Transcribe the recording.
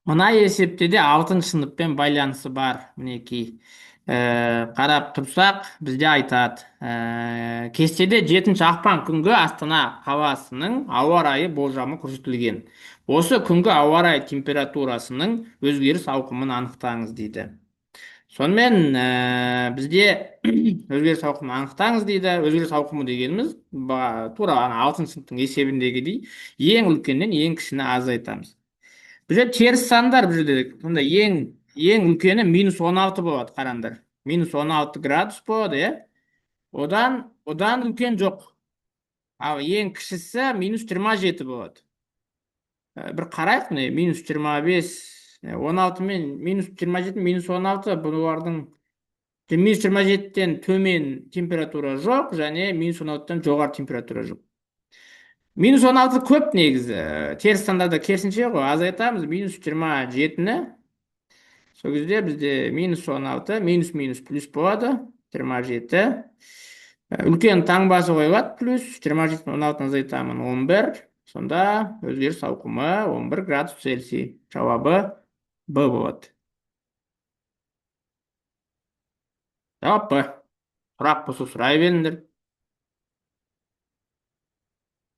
Мына есептеде 6 сыныппен байланысы бар. Мінекей. Қарап тұрсақ, бізде айтады. Кестеде 7 ақпан күнгі Астана қаласының ауа райы болжамы көрсетілген. Осы күнгі ауа райы температурасының өзгеріс ауқымын анықтаңыз дейді. Сонымен бізде өзгеріс ауқымын анықтаңыз дейді. Өзгеріс ауқымы дегеніміз тура 6 сыныптың есебіндегідей ең үлкеннен ең кішіні азайтамыз. Бізде теріс сандар бұл жерде сонда ең үлкені -16 болады, қараңдар. -16 градус болады, иә. Одан үлкен жоқ. Ал ең кішісі -27 болады. Бір қарайық, міне -25, 16 мен -27, -16 бұлардың -27-тен төмен температура жоқ, және -16-тан жоғары температура жоқ. -16 көп негізі. Теріс сандарда керісінше ғой, азайтамыз. -27-ні. Сол кезде бізде -16, минус плюс болады. 27. Үлкен таңбасы қойылады, плюс 27-ні 16-ны азайтамын, 11. Сонда өзгеріс ауқымы 11 градус Цельсий. Жауабы Б болады. Жауап Б. Сұрақ болса сұрай беріңдер.